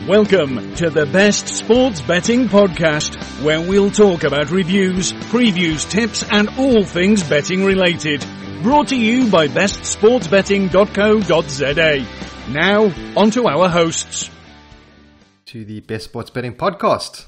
Welcome to the Best Sports Betting Podcast, where we'll talk about reviews, previews, tips and all things betting related. Brought to you by bestsportsbetting.co.za. Now, on to our hosts. To the Best Sports Betting Podcast.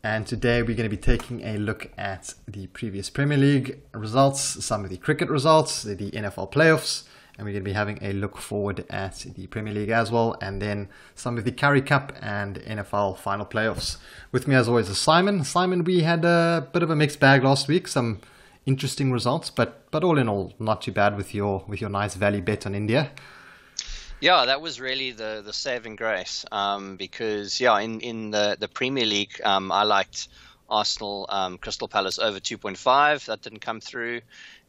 And today we're going to be taking a look at the previous Premier League results, some of the cricket results, the NFL playoffs, and we're going to be having a look forward at the Premier League as well, and then some of the Currie Cup and NFL final playoffs. With me as always is Simon. Simon, we had a bit of a mixed bag last week, some interesting results, but all in all, not too bad with your nice value bet on India. Yeah, that was really the saving grace because, in the Premier League, I liked Arsenal Crystal Palace over 2.5. That didn't come through.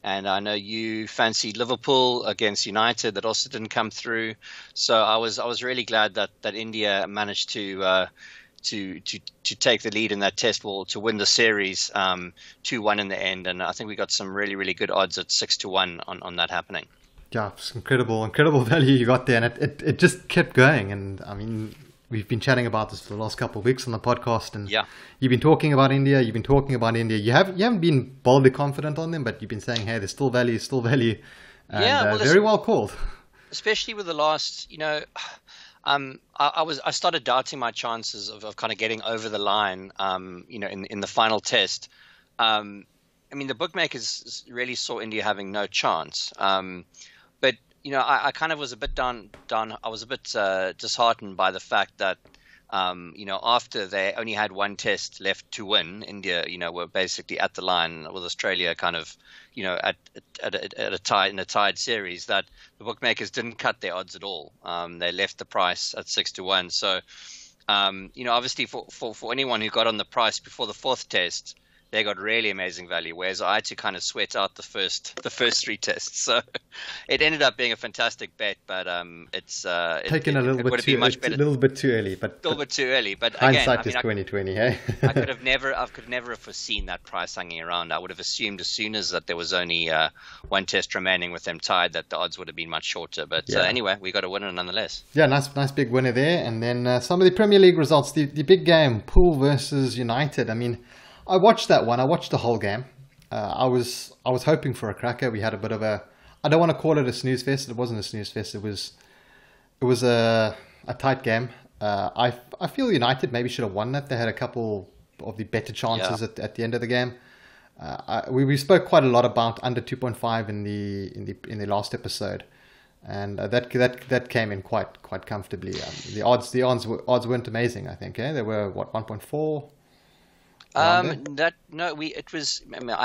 And I know you fancied Liverpool against United. That also didn't come through. So I was really glad that India managed to take the lead in that test, well, to win the series 2-1 in the end. And I think we got some really, really good odds at 6-1 on that happening. Yeah, it's incredible value you got there, and it just kept going. And I mean, we've been chatting about this for the last couple of weeks on the podcast, and you've been talking about India. You haven't been boldly confident on them, but you've been saying, hey, there's still value, and very well called. Especially with the last, I started doubting my chances of kind of getting over the line, in the final test. I mean, the bookmakers really saw India having no chance. But I kind of was a bit down. I was a bit disheartened by the fact that, after they only had one test left to win, India, were basically at the line with Australia, kind of, at a tie in a tied series. That the bookmakers didn't cut their odds at all. They left the price at 6-1. So, obviously for anyone who got on the price before the fourth test, they got really amazing value, whereas I had to kind of sweat out the first three tests. So it ended up being a fantastic bet, but it's taken a little bit too early. But hindsight is 2020, hey? I could never have foreseen that price hanging around. I would have assumed as soon as that there was only one test remaining with them tied that the odds would have been much shorter. But anyway, we got a winner nonetheless. Yeah, nice big winner there. And then some of the Premier League results, the big game, Poole versus United. I mean, I watched that one. I watched the whole game. I was hoping for a cracker. We had a bit of a, I don't want to call it a snooze fest. It wasn't a snooze fest. It was a tight game. I feel United maybe should have won that. They had a couple of the better chances at the end of the game. We spoke quite a lot about under 2.5 in the last episode, and that came in quite comfortably. The odds weren't amazing. I think they were 1.4. I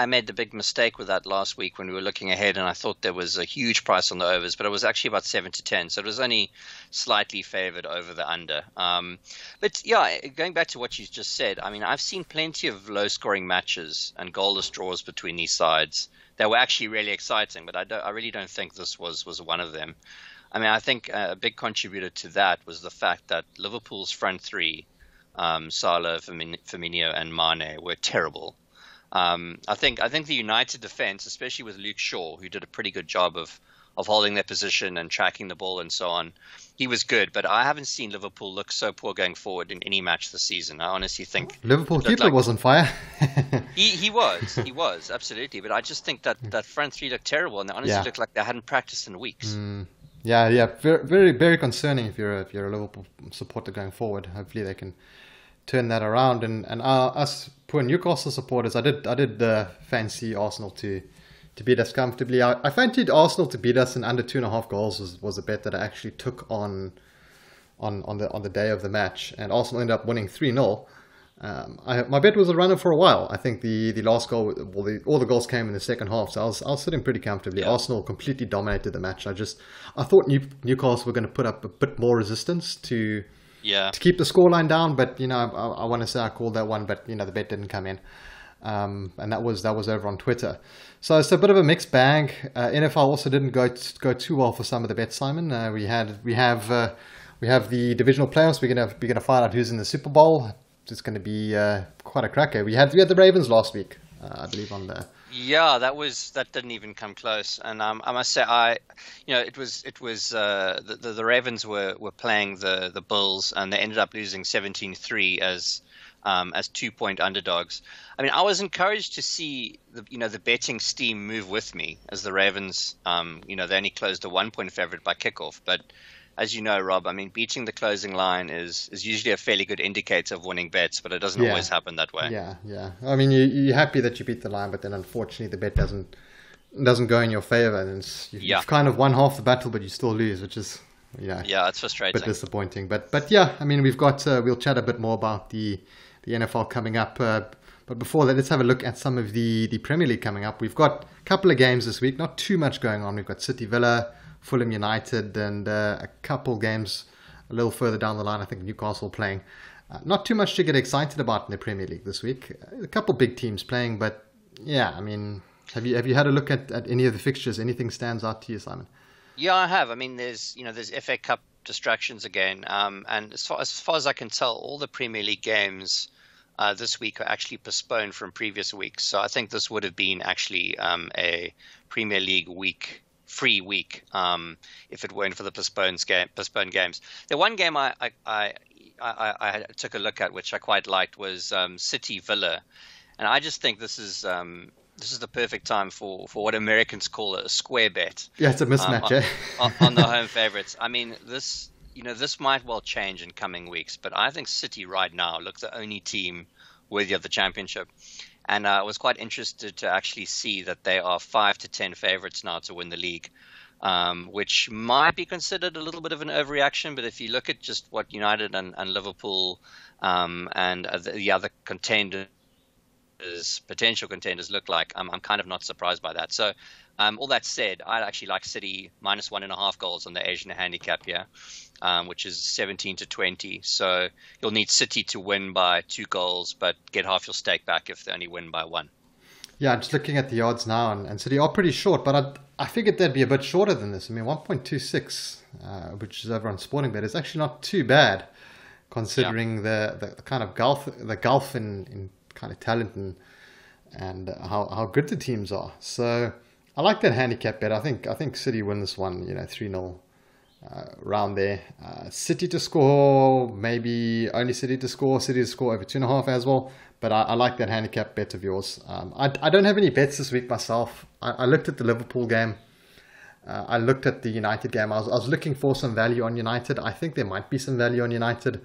made the big mistake with that last week when we were looking ahead, and I thought there was a huge price on the overs, but it was actually about 7-10, so it was only slightly favored over the under. But yeah, going back to what you just said, I mean, I've seen plenty of low-scoring matches and goalless draws between these sides that were actually really exciting, but I really don't think this was one of them. I mean, I think a big contributor to that was the fact that Liverpool's front three, Salah, Firmino, and Mane, were terrible. I think the United defense, especially with Luke Shaw, who did a pretty good job of holding their position and tracking the ball and so on, he was good. But I haven't seen Liverpool look so poor going forward in any match this season. I honestly think Liverpool keeper was on fire. he was absolutely. But I just think that front three looked terrible, and they honestly looked like they hadn't practiced in weeks. Yeah, very, very, very concerning if you're a Liverpool supporter going forward. Hopefully they can turn that around. And us poor Newcastle supporters, I did fancy Arsenal to beat us comfortably. I fancied Arsenal to beat us in under 2.5 goals was a bet that I actually took on the day of the match, and Arsenal ended up winning 3-0. My bet was a runner for a while. I think the last goal, all the goals came in the second half, so I was sitting pretty comfortably. Yeah. Arsenal completely dominated the match. I thought Newcastle were going to put up a bit more resistance to keep the scoreline down, but I want to say I called that one, but the bet didn't come in, and that was over on Twitter. So it's a bit of a mixed bag. NFL also didn't go too well for some of the bets, Simon. We have the divisional playoffs. We're gonna find out who's in the Super Bowl. It's going to be quite a cracker. We had the Ravens last week, I believe, on Yeah, that didn't even come close. And I must say, the Ravens were playing the Bulls, and they ended up losing 17-3 as 2-point underdogs. I mean, I was encouraged to see the betting steam move with me as the Ravens, they only closed a 1-point favorite by kickoff. But as you know, Rob, I mean, beating the closing line is usually a fairly good indicator of winning bets, but it doesn't always happen that way. Yeah. I mean, you're happy that you beat the line, but then unfortunately the bet doesn't go in your favor, and you've kind of won half the battle, but you still lose, which is it's frustrating, a bit disappointing. But yeah, I mean, we've got we'll chat a bit more about the NFL coming up. But before that, let's have a look at some of the Premier League coming up. We've got a couple of games this week, not too much going on. We've got City Villa, Fulham United, and a couple games a little further down the line. I think Newcastle playing. Not too much to get excited about in the Premier League this week. A couple big teams playing, but yeah, I mean, have you had a look at any of the fixtures? Anything stands out to you, Simon? Yeah, I have. I mean, there's FA Cup distractions again, and as far as I can tell, all the Premier League games this week are actually postponed from previous weeks. So I think this would have been actually a Premier League free week if it weren't for the postponed games. The one game I took a look at, which I quite liked, was City Villa, and I just think this is the perfect time for what Americans call a square bet. Yeah, it's a mismatch, on the home favorites. I mean, this might well change in coming weeks, but I think City right now look the only team worthy of the championship. And I was quite interested to actually see that they are 5 to 10 favorites now to win the league, which might be considered a little bit of an overreaction. But if you look at just what United and Liverpool and the other potential contenders look like, I'm kind of not surprised by that. So all that said, I actually like City minus 1.5 goals on the Asian handicap here, which is 17 to 20. So you'll need City to win by 2 goals, but get half your stake back if they only win by 1. Yeah, I'm just looking at the odds now, and City are pretty short, but I figured they'd be a bit shorter than this. I mean, 1.26, which is over on Sportingbet, is actually not too bad, considering the kind of gulf in kind of talent and how good the teams are. So I like that handicap bet. I think City win this one, 3-0 round there. City to score, maybe only City to score over 2.5 as well. But I like that handicap bet of yours. I don't have any bets this week myself. I looked at the Liverpool game. I looked at the United game. I was looking for some value on United. I think there might be some value on United.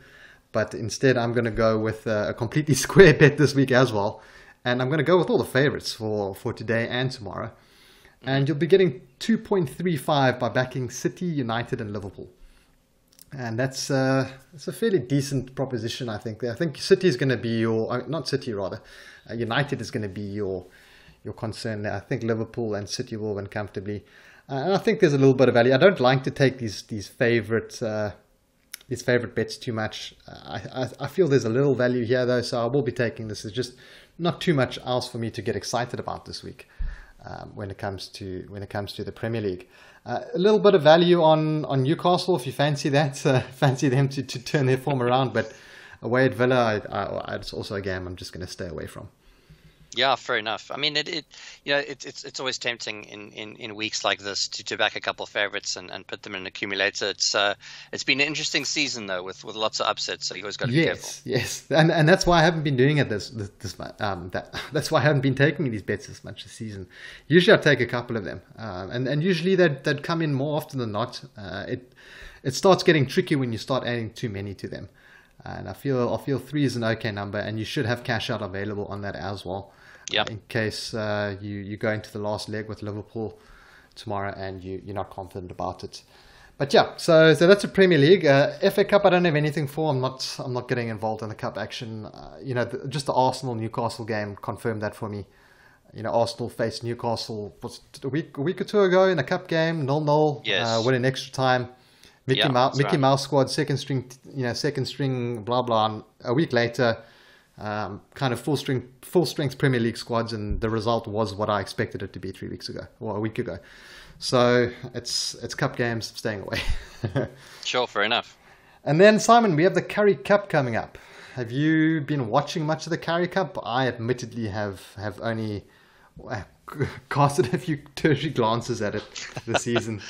But instead, I'm going to go with a completely square bet this week as well. And I'm going to go with all the favorites for today and tomorrow. And you'll be getting 2.35 by backing City, United, and Liverpool. And it's a fairly decent proposition, I think. I think City is going to be United is going to be your concern there. I think Liverpool and City will win comfortably. And I think there's a little bit of value. I don't like to take these favorite bets too much. I feel there's a little value here though, so I will be taking this. There's just not too much else for me to get excited about this week when it comes to the Premier League. A little bit of value on Newcastle if you fancy that, fancy them to turn their form around. But away at Villa, it's also a game I'm just going to stay away from. Yeah, fair enough. I mean, it's always tempting in weeks like this to back a couple of favorites and put them in an accumulator. It's been an interesting season though with lots of upsets, so you always got to be careful. Yes, and that's why I haven't been doing it that's why I haven't been taking these bets as much this season. Usually I take a couple of them, and usually they'd come in more often than not. It starts getting tricky when you start adding too many to them. And I feel 3 is an okay number, and you should have cash out available on that as well. Yeah. In case you go into the last leg with Liverpool tomorrow and you're not confident about it. But yeah, so that's a Premier League. FA Cup I don't have anything for. I'm not getting involved in the cup action. Just the Arsenal Newcastle game confirmed that for me. Arsenal faced Newcastle a week or two ago in a cup game, 0-0. Yes. Win in extra time. Mickey Mouse squad, second string, blah blah. And a week later, kind of full strength Premier League squads, and the result was what I expected it to be 3 weeks ago or a week ago. So it's cup games, staying away. Sure, fair enough. And then Simon, we have the Currie Cup coming up. Have you been watching much of the Currie Cup? I admittedly have only cast a few tertiary glances at it this season.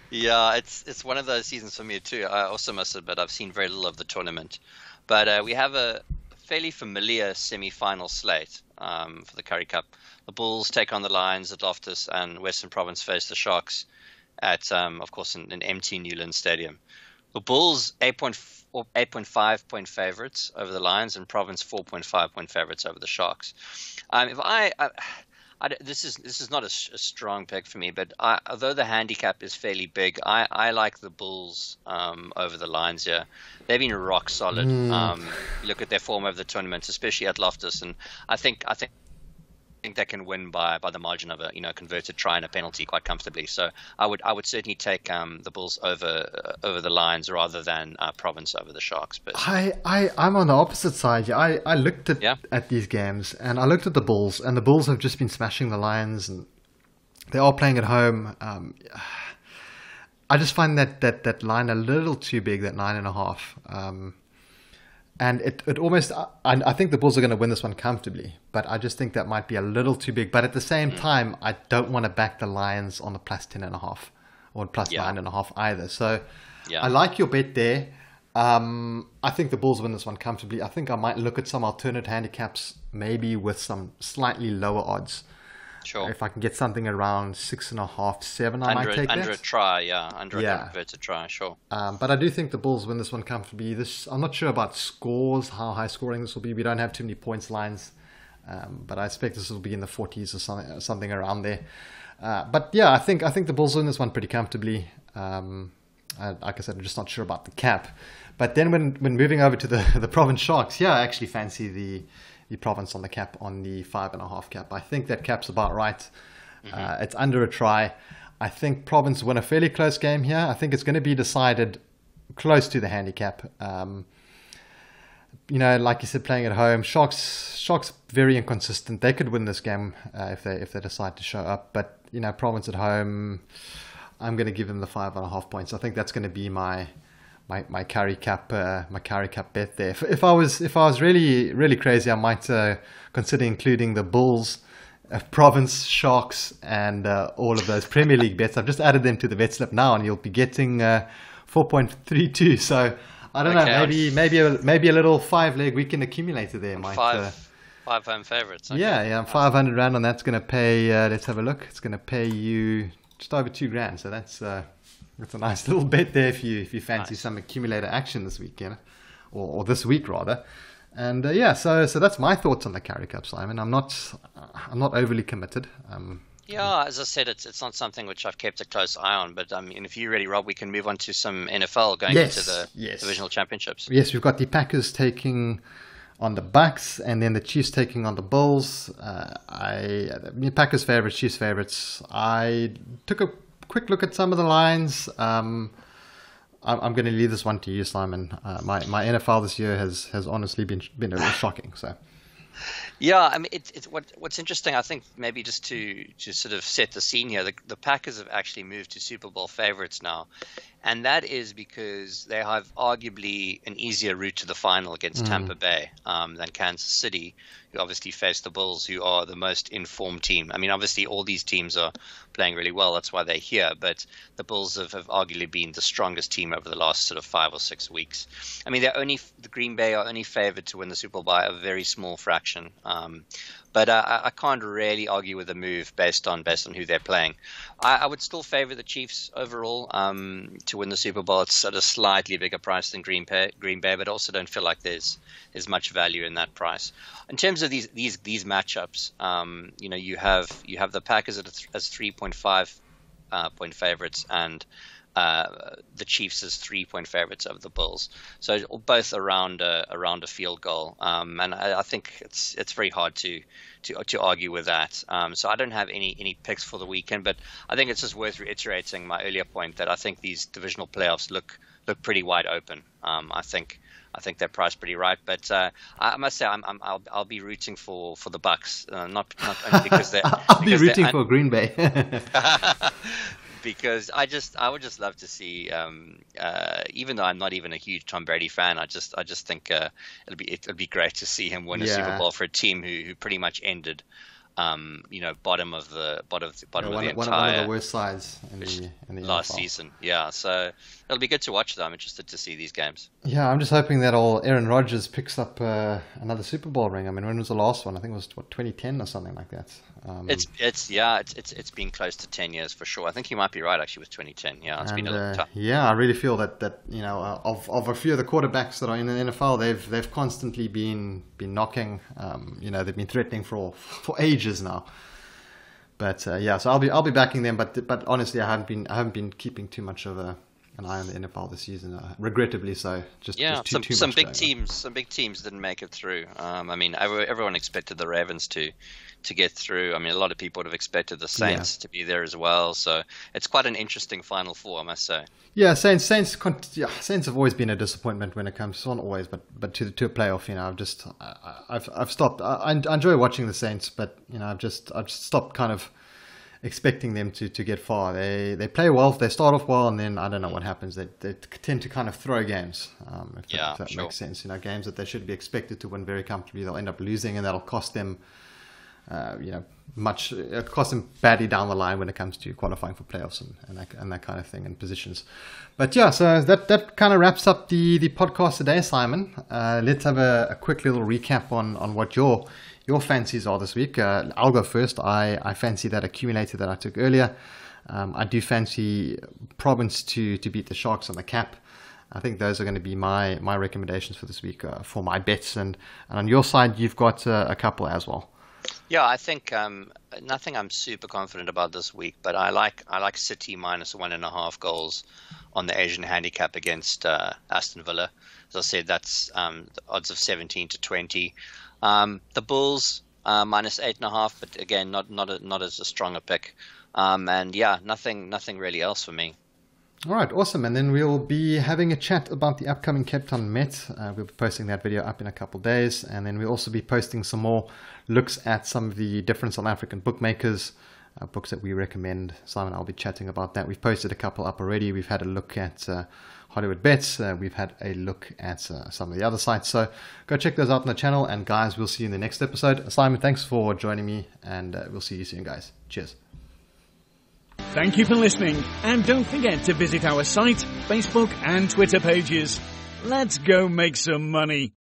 Yeah, it's one of those seasons for me too. I also must admit I've seen very little of the tournament, but we have a fairly familiar semi-final slate for the Currie Cup. The Bulls take on the Lions at Loftus, and Western Province face the Sharks at, of course, an empty Newland Stadium. The Bulls 8.5 point favorites over the Lions, and Province 4.5 point favorites over the Sharks. This is not a strong pick for me, but although the handicap is fairly big, I like the Bulls over the Lions here. They've been rock solid. Look at their form over the tournament, especially at Loftus, and I think they can win by the margin of a converted try and a penalty quite comfortably. So I would certainly take the Bulls over the Lions rather than Province over the Sharks. But I'm on the opposite side. I looked at these games, and I looked at the Bulls, and the Bulls have just been smashing the Lions, and they are playing at home. I just find that line a little too big, that 9.5. And it almost, I think the Bulls are going to win this one comfortably, but I just think that might be a little too big. But at the same time, I don't want to back the Lions on the plus 10.5 or plus 9.5 either. So I like your bet there. I think the Bulls win this one comfortably. I think I might look at some alternate handicaps, maybe with some slightly lower odds. Sure. If I can get something around 6.5, 7, I might take that. Under a try, under a converted try, sure. But I do think the Bulls win this one comfortably. I'm not sure about scores, how high scoring this will be. We don't have too many points lines, but I expect this will be in the 40s or something around there. But yeah, I think the Bulls win this one pretty comfortably. Like I said, I'm just not sure about the cap. But then when moving over to the Province Sharks, I actually fancy the Province on the cap, on the 5.5 cap. I think that cap's about right. It's under a try. I think Province win a fairly close game here. I think it's going to be decided close to the handicap. Like you said, playing at home, Sharks very inconsistent. They could win this game if they decide to show up. But Province at home, I'm going to give them the 5.5 points. I think that's going to be my Currie Cup bet there. If I was really really crazy, I might consider including the Bulls, Province, Sharks, and all of those Premier League bets. I've just added them to the bet slip now, and you'll be getting 4.32. So I don't know, maybe a little 5-leg weekend accumulator there might. Five home favorites. Okay. Yeah, 500 rand on that's going to pay. Let's have a look. It's going to pay you just over $2,000. So that's a nice little bet there if you fancy some accumulator action this weekend, or this week rather. And so that's my thoughts on the Currie Cup, Simon. I'm not overly committed. As I said, it's not something which I've kept a close eye on. But if you're ready, Rob, we can move on to some NFL going into the divisional championships. Yes, we've got the Packers taking on the Bucks, and then the Chiefs taking on the Bulls. Packers favorites, Chiefs favorites. I took a quick look at some of the lines. I'm going to leave this one to you, Simon. My NFL this year has honestly been a little shocking. So. Yeah, what's interesting, I think, maybe just to sort of set the scene here, the Packers have actually moved to Super Bowl favorites now, and that is because they have arguably an easier route to the final against Tampa Bay than Kansas City, who obviously face the Bulls, who are the most informed team. I mean, obviously all these teams are playing really well, that's why they're here, but the Bulls have arguably been the strongest team over the last sort of 5 or 6 weeks. I mean, the Green Bay are only favored to win the Super Bowl by a very small fraction. But I can't really argue with the move based on who they're playing. I would still favor the Chiefs overall to win the Super Bowl. It's at a slightly bigger price than Green Bay, but I also don't feel like there's much value in that price. In terms of these matchups, you have the Packers as 3.5 point favorites, and the Chiefs as 3-point favorites over the Bulls. So both around a field goal, and I think it's very hard to argue with that. So I don't have any picks for the weekend, but I think it's just worth reiterating my earlier point that I think these divisional playoffs look pretty wide open. I think they're priced pretty right, but I must say I'll be rooting for the Bucks, not only because they're. I'll be rooting for Green Bay. Because I would just love to see, even though I'm not even a huge Tom Brady fan, I just think it'll be great to see him win a Super Bowl for a team who pretty much ended bottom of the one of entire the worst sides in the last NFL. season. Yeah, so it'll be good to watch, though. I'm interested to see these games. Yeah, I'm just hoping that old Aaron Rodgers picks up another Super Bowl ring. I mean, when was the last one? I think it was 2010 or something like that. It's been close to 10 years for sure. I think you might be right actually with 2010. Yeah, it's been a long time. Yeah, I really feel that of a few of the quarterbacks that are in the NFL, they've constantly been knocking. They've been threatening for ages now. But so I'll be backing them. But honestly, I haven't been keeping too much of an eye on the NFL this season, regrettably so. Just some big teams didn't make it through. I mean, everyone expected the Ravens to get through. I mean, a lot of people would have expected the Saints to be there as well. So it's quite an interesting Final Four, I must say. Yeah, Saints have always been a disappointment when it comes, well, not always, but to a playoff. I've stopped. I enjoy watching the Saints, but I've just stopped kind of expecting them to get far. They play well, they start off well, and then I don't know what happens. They tend to kind of throw games, if that sure. makes sense. Games that they should be expected to win very comfortably, they'll end up losing, and that'll cost them cost them badly down the line when it comes to qualifying for playoffs and that kind of thing and positions. But yeah, so that kind of wraps up the podcast today, Simon. Let's have a quick little recap on what your fancies are this week. I'll go first. I fancy that accumulator that I took earlier. I do fancy Province to beat the Sharks on the cap. I think those are going to be my recommendations for this week for my bets. And on your side, you've got a couple as well. Yeah, I think nothing I'm super confident about this week, but I like City minus 1.5 goals on the Asian handicap against Aston Villa. As I said, that's the odds of 17-20. The Bulls minus 8.5, but again, not as a strong a pick. Nothing really else for me. All right, awesome. And then we'll be having a chat about the upcoming Cape Town Met. We'll be posting that video up in a couple of days. And then we'll also be posting some more looks at some of the different South African bookmakers, books that we recommend. Simon and I'll be chatting about that. We've posted a couple up already. We've had a look at Hollywood Bets. We've had a look at some of the other sites. So go check those out on the channel. And guys, we'll see you in the next episode. Simon, thanks for joining me. And we'll see you soon, guys. Cheers. Thank you for listening, and don't forget to visit our site, Facebook and Twitter pages. Let's go make some money.